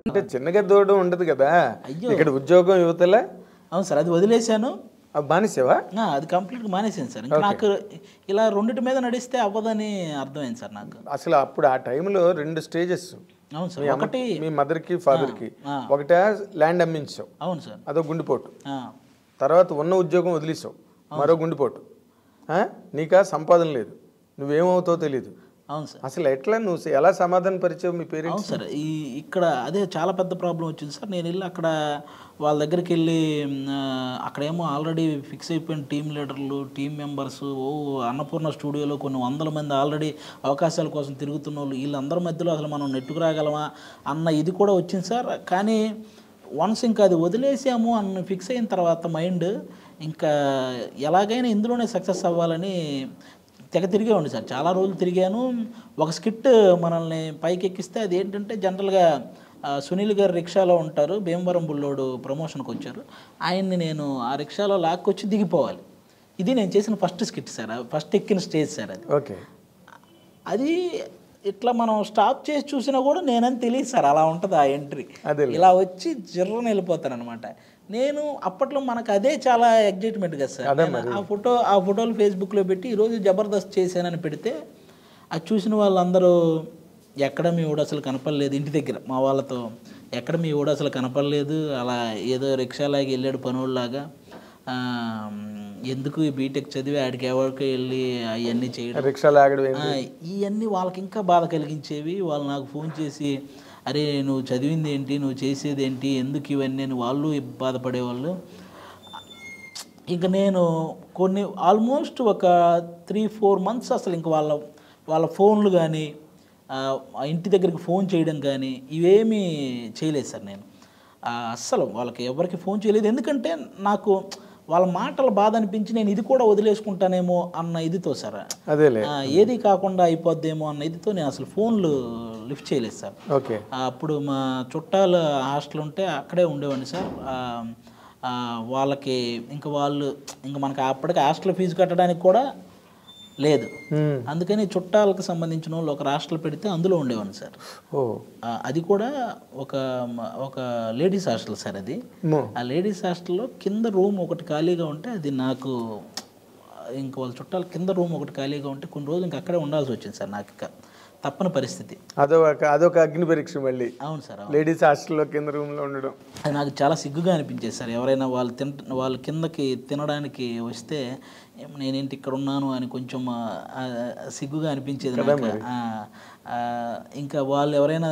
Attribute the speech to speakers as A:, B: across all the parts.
A: అంటే చిన్నగా దూడడం ఉండదు కదా, ఇక్కడ ఉద్యోగం యువతలే.
B: అవును సార్, అది వదిలేశాను.
A: మానేసావా?
B: అది కంప్లీట్గా మానేసాను సార్. ఇంకా నాకు ఇలా రెండిటి మీద నడిస్తే అవ్వదని అర్థమైంది సార్ నాకు.
A: అసలు అప్పుడు ఆ టైంలో 2 స్టేజెస్.
B: అవును సార్. ఒకటి
A: మీ మదర్కి ఫాదర్కి ఒకటే ల్యాండ్ అమ్మించావు.
B: అవును సార్.
A: అదో గుండెపోటు. తర్వాత ఉన్న ఉద్యోగం వదిలేసావు, మరో గుండెపోటు. నీకా సంపాదన లేదు, నువ్వేమవుతావో తెలీదు.
B: అవును సార్.
A: అసలు ఎట్లా నువ్వు ఎలా సమాధాన పరిచావు మీ పేరెంట్స్?
B: అవును సార్, ఇక్కడ అదే చాలా పెద్ద ప్రాబ్లం వచ్చింది సార్. నేను వెళ్ళి అక్కడ వాళ్ళ దగ్గరికి వెళ్ళి అక్కడేమో ఆల్రెడీ ఫిక్స్ అయిపోయిన టీం లీడర్లు, టీం మెంబర్స్, అన్నపూర్ణ స్టూడియోలో కొన్ని వందల మంది ఆల్రెడీ అవకాశాల కోసం తిరుగుతున్న వాళ్ళు, వీళ్ళందరి మధ్యలో అసలు మనం నెట్టుకు రాగలమా అన్న ఇది కూడా వచ్చింది సార్. కానీ వన్స్ ఇంకా అది వదిలేసాము అన్న ఫిక్స్ అయిన తర్వాత మైండ్ ఇంకా ఎలాగైనా ఇందులోనే సక్సెస్ అవ్వాలని తెగ తిరిగేవాడిని సార్. చాలా రోజులు తిరిగాను. ఒక స్కిట్ మనల్ని పైకి ఎక్కిస్తే అది ఏంటంటే జనరల్గా సునీల్ గారు రిక్షాలో ఉంటారు, భీమవరం బుల్లోడు ప్రమోషన్కి వచ్చారు, ఆయన్ని నేను ఆ రిక్షాలో లాక్కొచ్చి దిగిపోవాలి. ఇది నేను చేసిన ఫస్ట్ స్కిట్ సార్, ఫస్ట్ ఎక్కిన స్టేజ్ సార్ అది.
A: ఓకే.
B: అది ఇట్లా మనం స్టాప్ చేసి చూసినా కూడా నేనని తెలియదు సార్, అలా ఉంటుంది ఆ ఎంట్రీ. ఇలా వచ్చి జిర్రని వెళ్ళిపోతాను అనమాట. నేను అప్పట్లో మనకు అదే చాలా ఎగ్జైట్మెంట్ కదా సార్. ఆ ఫోటోలు ఫేస్బుక్లో పెట్టి ఈరోజు జబర్దస్త్ చేశానని పెడితే అది చూసిన వాళ్ళందరూ ఎక్కడ మీ ఊడు అసలు కనపడలేదు, ఇంటి దగ్గర మా వాళ్ళతో ఎక్కడ మీ ఊడు అసలు కనపడలేదు, అలా ఏదో రిక్షాలాగా వెళ్ళాడు పనుల్లాగా, ఎందుకు ఈ బీటెక్ చదివి ఆడికి ఎవరికి వెళ్ళి అవన్నీ చేయడం, ఇవన్నీ వాళ్ళకి ఇంకా బాధ కలిగించేవి. వాళ్ళు నాకు ఫోన్ చేసి అరే నువ్వు చదివింది ఏంటి, నువ్వు చేసేది ఏంటి, ఎందుకు ఇవన్నీ అని వాళ్ళు బాధపడేవాళ్ళు. ఇంకా నేను కొన్ని ఆల్మోస్ట్ ఒక 3-4 months అసలు ఇంక వాళ్ళ ఫోన్లు కానీ ఇంటి దగ్గరికి ఫోన్ చేయడం కానీ ఇవేమీ చేయలేదు సార్. నేను అస్సలు వాళ్ళకి ఎవరికి ఫోన్ చేయలేదు. ఎందుకంటే నాకు వాళ్ళ మాటల బాధ అనిపించి నేను ఇది కూడా వదిలేసుకుంటానేమో అన్న ఇదితో సార్, ఏది కాకుండా అయిపోద్దేమో అన్న ఇదితో నేను అసలు ఫోన్లు లిఫ్ట్ చేయలేదు సార్. అప్పుడు మా చుట్టాలు హాస్టల్ ఉంటే అక్కడే ఉండేవాడిని సార్. వాళ్ళకి ఇంకా మనకి అప్పటికి హాస్టల్ ఫీజు కట్టడానికి కూడా లేదు, అందుకని చుట్టాలకు సంబంధించిన వాళ్ళు ఒక హాస్టల్ పెడితే అందులో ఉండేవాడిని సార్. అది కూడా ఒక లేడీస్ హాస్టల్ సార్. అది ఆ లేడీస్ హాస్టల్లో కింద రూమ్ ఒకటి ఖాళీగా ఉంటే అది నాకు ఇంక వాళ్ళ చుట్టాలు కింద రూమ్ ఒకటి ఖాళీగా ఉంటే కొన్ని రోజులు ఇంకా అక్కడే ఉండాల్సి వచ్చింది సార్. నాకు తప్పని పరిస్థితి.
A: అదొక అగ్ని పరీక్ష మళ్ళీ.
B: అవును సార్.
A: లేడీస్ హాస్టల్లో కింద రూమ్లో ఉండడం
B: అది నాకు చాలా సిగ్గుగా అనిపించేది సార్. ఎవరైనా వాళ్ళు కిందకి తినడానికి వస్తే నేనేంటి ఇక్కడ ఉన్నాను అని కొంచెం సిగ్గుగా అనిపించేది నాకు. ఇంకా వాళ్ళు ఎవరైనా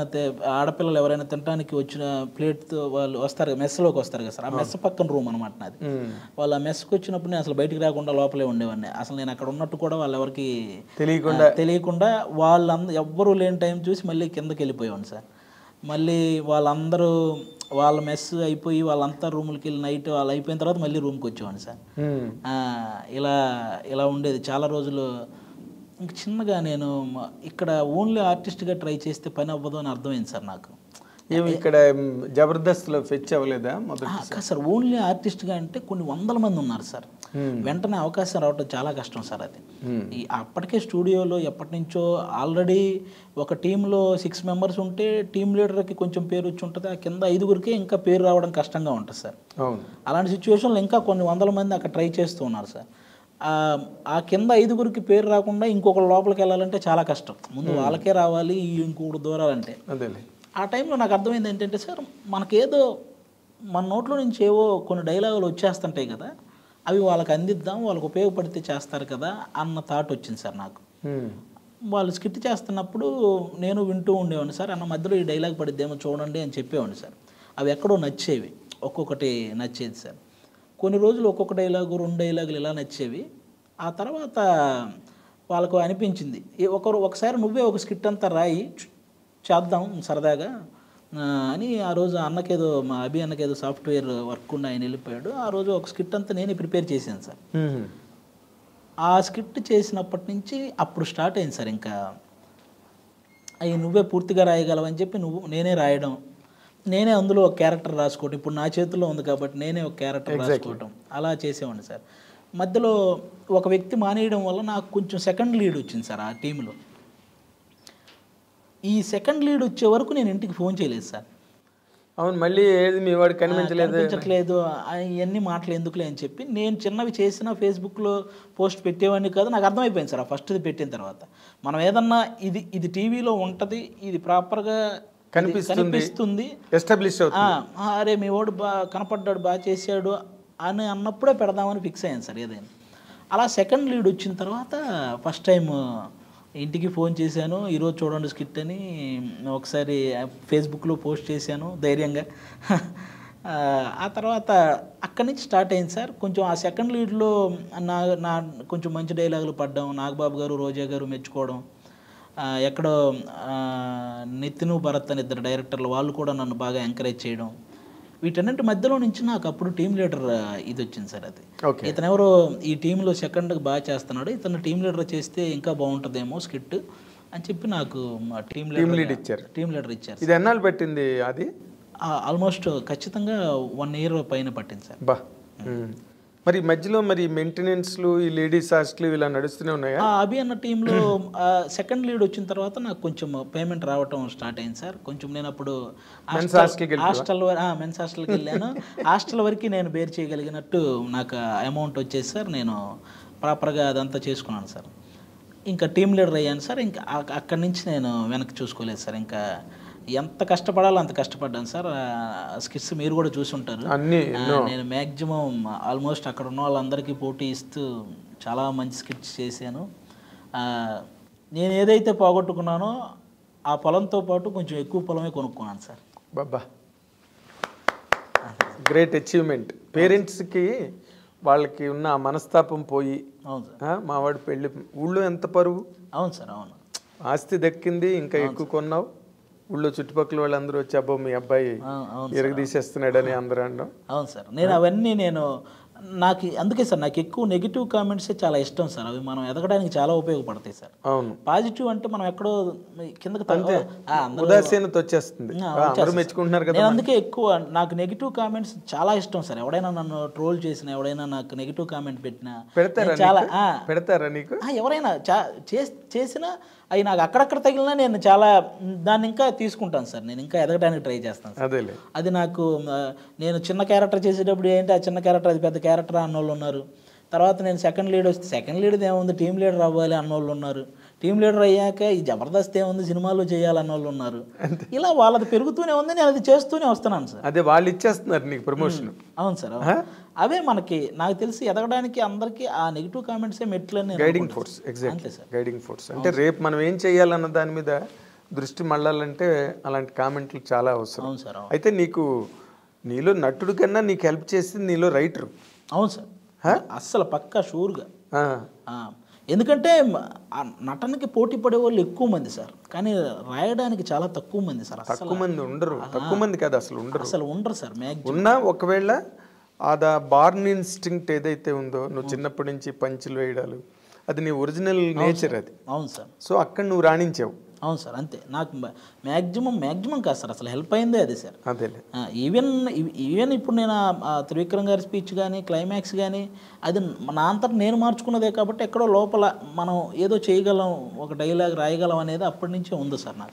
B: ఆడపిల్లలు ఎవరైనా తినడానికి వచ్చిన ప్లేట్తో వాళ్ళు వస్తారు, మెస్లోకి వస్తారు కదా సార్. ఆ మెస్ పక్కన రూమ్ అనమాట నాది. వాళ్ళు ఆ మెస్కి వచ్చినప్పుడు నేను అసలు బయటికి రాకుండా లోపలే ఉండేవాడిని. అసలు నేను అక్కడ ఉన్నట్టు కూడా వాళ్ళు ఎవరికి తెలియకుండా ఎవ్వరూ లేని టైం చూసి మళ్ళీ కిందకి వెళ్ళిపోయాను సార్. మళ్ళీ వాళ్ళందరూ వాళ్ళ మెస్ అయిపోయి వాళ్ళంతా రూములకి వెళ్ళి నైట్ వాళ్ళు అయిపోయిన తర్వాత మళ్ళీ రూమ్కి వచ్చేవాడిని సార్. ఇలా ఉండేది చాలా రోజులు. ఇంక చిన్నగా నేను ఇక్కడ ఓన్లీ ఆర్టిస్ట్గా ట్రై చేస్తే పని అవ్వదు అని అర్థమైంది సార్ నాకు.
A: ఇక్కడ జబర్దస్త్లో ఫెచ్ అవ్వలేదా
B: సార్? ఓన్లీ ఆర్టిస్ట్గా అంటే కొన్ని వందల మంది ఉన్నారు సార్, వెంటనే అవకాశం రావడం చాలా కష్టం సార్. అది అప్పటికే స్టూడియోలో ఎప్పటి నుంచో ఆల్రెడీ ఒక టీంలో 6 members ఉంటే టీం లీడర్కి కొంచెం పేరు వచ్చి ఉంటుంది, ఆ కింద 5గురికే ఇంకా పేరు రావడం కష్టంగా ఉంటుంది సార్. అలాంటి సిచ్యువేషన్లో ఇంకా కొన్ని వందల మంది అక్కడ ట్రై చేస్తూ ఉన్నారు సార్. ఆ కింద 5గురికి పేరు రాకుండా ఇంకొకరు లోపలికి వెళ్ళాలంటే చాలా కష్టం. ముందు వాళ్ళకే రావాలి, ఇంకొకటి దూరాలంటే. ఆ టైంలో నాకు అర్థమైంది ఏంటంటే సార్, మనకేదో మన నోట్లో నుంచి ఏవో కొన్ని డైలాగులు వచ్చేస్తుంటాయి కదా, అవి వాళ్ళకి అందిద్దాం, వాళ్ళకి ఉపయోగపడితే చేస్తారు కదా అన్న థాట్ వచ్చింది సార్ నాకు. వాళ్ళు స్కిట్ చేస్తున్నప్పుడు నేను వింటూ ఉండేవాడిని సార్. అన్న మధ్యలో ఈ డైలాగ్ పడిద్దేమో చూడండి అని చెప్పేవాడిని సార్. అవి ఎక్కడో నచ్చేవి, ఒక్కొక్కటి నచ్చేది సార్. కొన్ని రోజులు ఒక్కొక్క డైలాగు 2 డైలాగులు ఇలా నచ్చేవి. ఆ తర్వాత వాళ్ళకు అనిపించింది ఒకసారి నువ్వే ఒక స్కిట్ అంతా రాయి చేద్దాం సరదాగా అని. ఆ రోజు అన్నకేదో మా అన్నకేదో సాఫ్ట్వేర్ వర్క్ ఉండి ఆయన వెళ్ళిపోయాడు. ఆ రోజు ఒక స్కిట్ అంతా నేనే ప్రిపేర్ చేశాను సార్. ఆ స్కిట్ చేసినప్పటి నుంచి అప్పుడు స్టార్ట్ అయింది సార్. ఇంకా అవి నువ్వే పూర్తిగా రాయగలవని చెప్పి నేనే రాయడం, నేనే అందులో ఒక క్యారెక్టర్ రాసుకోవటం. ఇప్పుడు నా చేతిలో ఉంది కాబట్టి నేనే ఒక క్యారెక్టర్ రాసుకోవటం అలా చేసేవాడిని సార్. మధ్యలో ఒక వ్యక్తి మానేయడం వల్ల నాకు కొంచెం సెకండ్ లీడ్ వచ్చింది సార్ ఆ టీంలో. ఈ సెకండ్ లీడ్ వచ్చే వరకు నేను ఇంటికి ఫోన్ చేయలేదు సార్.
A: అవును, మళ్ళీ ఏది మీ వాడు
B: కనిపించట్లేదు ఇవన్నీ మాటలు ఎందుకులే అని చెప్పి నేను చిన్నవి చేసిన ఫేస్బుక్లో పోస్ట్ పెట్టేవాడిని కాదు. నాకు అర్థమైపోయింది సార్ ఆ ఫస్ట్ది పెట్టిన తర్వాత. మనం ఏదన్నా ఇది టీవీలో ఉంటుంది, ఇది ప్రాపర్గా కనిపిస్తుంది,
A: ఎస్టాబ్లిష్ అవుతుంది,
B: అరే మీ వాడు కనపడ్డాడు, బాగా చేశాడు అని అన్నప్పుడే పెడదామని ఫిక్స్ అయ్యాను సార్ ఏదైనా. అలా సెకండ్ లీడ్ వచ్చిన తర్వాత ఫస్ట్ టైం ఇంటికి ఫోన్ చేశాను, ఈరోజు చూడండి స్కిట్ అని ఒకసారి ఫేస్బుక్లో పోస్ట్ చేశాను ధైర్యంగా. ఆ తర్వాత అక్కడి నుంచి స్టార్ట్ అయింది సార్. కొంచెం ఆ సెకండ్ లీడ్లో నా కొంచెం మంచి డైలాగులు పడ్డం, నాగబాబు గారు, రోజా గారు మెచ్చుకోవడం, ఎక్కడో నితిన్ భరత్ అని ఇద్దరు డైరెక్టర్లు వాళ్ళు కూడా నన్ను బాగా ఎంకరేజ్ చేయడం, వీటన్నింటి మధ్యలో నుంచి నాకు అప్పుడు టీమ్ లీడర్ ఇది వచ్చింది సార్. అది ఇతను ఎవరో ఈ టీంలో సెకండ్కి బాగా చేస్తున్నాడు, ఇతను టీమ్ లీడర్ చేస్తే ఇంకా బాగుంటుందేమో స్కిట్ అని చెప్పి నాకు టీమ్ లీడర్ ఇచ్చారు.
A: ఇది ఎన్నాళ్ళు పెట్టింది? అది
B: ఆల్మోస్ట్ ఖచ్చితంగా 1 year పైన పట్టింది సార్.
A: బా, మరి మధ్యలో మరి మెయింటెనెన్స్లు, ఈ లేడీస్ హాస్టల్ ఇలా నడుస్తూనే ఉన్నాయా?
B: అభి అన్న టీంలో సెకండ్ లీడ్ వచ్చిన తర్వాత నాకు కొంచెం పేమెంట్ రావటం స్టార్ట్ అయింది సార్. కొంచెం నేను అప్పుడు మెన్స్ హాస్టల్కి వెళ్ళాను. హాస్టల్ వరకు నేను బేర్ చేయగలిగినట్టు నాకు అమౌంట్ వచ్చేసి సార్ నేను ప్రాపర్గా అదంతా చేసుకున్నాను సార్. ఇంకా టీమ్ లీడర్ అయ్యాను సార్. ఇంకా అక్కడి నుంచి నేను వెనక్కి చూసుకోలేదు సార్. ఇంకా ఎంత కష్టపడాలో అంత కష్టపడ్డాను సార్. స్కిట్స్ మీరు కూడా చూసి ఉంటారు. నేను మ్యాక్సిమం ఆల్మోస్ట్ అక్కడ ఉన్న వాళ్ళందరికీ పోటీ ఇస్తూ చాలా మంచి స్కిట్స్ చేశాను. నేను ఏదైతే పోగొట్టుకున్నానో ఆ పొలంతో పాటు కొంచెం ఎక్కువ పొలమే కొనుక్కున్నాను సార్.
A: బాబా, గ్రేట్ అచీవ్మెంట్. పేరెంట్స్కి వాళ్ళకి ఉన్న మనస్తాపం పోయి,
B: అవును సార్,
A: మావాడు పెళ్ళి, ఊళ్ళో ఎంత పరువు.
B: అవును సార్, అవును,
A: ఆస్తి దక్కింది, ఇంకా ఎక్కువ కొన్నావు, ఊళ్ళో చుట్టుపక్కల వాళ్ళందరూ వచ్చి అబ్బో మీ అబ్బాయి తీసేస్తున్నాడని అందరూ అనడం.
B: అవును సార్, నేను అవన్నీ నాకు అందుకే సార్ నాకు ఎక్కువ నెగిటివ్ కామెంట్సే చాలా ఇష్టం సార్. అవి మనం ఎదగడానికి చాలా ఉపయోగపడతాయి సార్.
A: అవును,
B: పాజిటివ్ అంటే మనం ఎక్కడో కిందకి
A: ఉదాసీనత వచ్చేస్తుంది, మెచ్చుకుంటున్నారు కదా.
B: అందుకే ఎక్కువ నాకు నెగిటివ్ కామెంట్స్ చాలా ఇష్టం సార్. ఎవడైనా నన్ను ట్రోల్ చేసిన, ఎవడైనా నాకు నెగిటివ్ కామెంట్ పెట్టినా
A: పెడతారా నీకు?
B: ఎవరైనా చేసినా అవి నాకు అక్కడక్కడ తగిలినా నేను చాలా దాన్ని ఇంకా తీసుకుంటాను సార్. నేను ఇంకా ఎదగడానికి ట్రై చేస్తాను సార్. అది నాకు నేను చిన్న క్యారెక్టర్ చేసేటప్పుడు ఏంటి, ఆ చిన్న క్యారెక్టర్ అది పెద్ద క్యారెక్టర్ అన్నోళ్ళు ఉన్నారు. తర్వాత నేను సెకండ్ లీడ్ వస్తే సెకండ్ లీడ్ ఏముంది, టీమ్ లీడర్ అవ్వాలి అన్నోళ్ళు ఉన్నారు. టీమ్ లీడర్ అయ్యాక ఈ జబర్దస్త్ ఏముంది, సినిమాలు చేయాలన్న వాళ్ళు ఉన్నారు. ఇలా వాళ్ళది పెరుగుతూనే ఉంది, నేను అది చేస్తూనే వస్తున్నాను సార్.
A: అదే వాళ్ళు ఇచ్చేస్తున్నారు నీకు ప్రమోషన్.
B: అవును సార్, అవే మనకి నాకు తెలిసి ఎదగడానికి అందరికీ ఆ నెగిటివ్ కామెంట్సే మెట్లని
A: guiding force. Exactly, guiding force. అంటే రేపు మనం ఏం చేయాలన్న దాని మీద దృష్టి మళ్ళాలంటే అలాంటి కామెంట్లు చాలా అవసరం.
B: అవును సార్.
A: అయితే నీలో నటుడు కన్నా నీకు హెల్ప్ చేసింది నీలో రైటర్.
B: అవును సార్, అస్సలు పక్కా షూర్గా. ఎందుకంటే నటనకి పోటీ పడే వాళ్ళు ఎక్కువ మంది సార్, కానీ రాయడానికి చాలా తక్కువ మంది సార్.
A: తక్కువ మంది ఉండరు, తక్కువ మంది కాదు అసలు
B: ఉండరు సార్.
A: ఉన్నా ఒకవేళ అది బార్న్ ఇన్స్టింక్ట్ ఏదైతే ఉందో, నువ్వు చిన్నప్పటి నుంచి పంచులు వేయడాలు, అది నీ ఒరిజినల్ నేచర్ అది.
B: అవును సార్.
A: సో అక్కడ నువ్వు రాణించావు.
B: అవును సార్, అంతే. నాకు మ్యాక్సిమం కాదు సార్, అసలు హెల్ప్ అయిందే అది సార్.
A: అదే
B: ఈవెన్ ఇప్పుడు నేను త్రివిక్రమ్ గారి స్పీచ్ కానీ క్లైమాక్స్ కానీ అది నా అంతటా నేను మార్చుకున్నదే కాబట్టి ఎక్కడో లోపల మనం ఏదో చేయగలం, ఒక డైలాగ్ రాయగలం అనేది అప్పటి నుంచే ఉంది సార్ నాకు.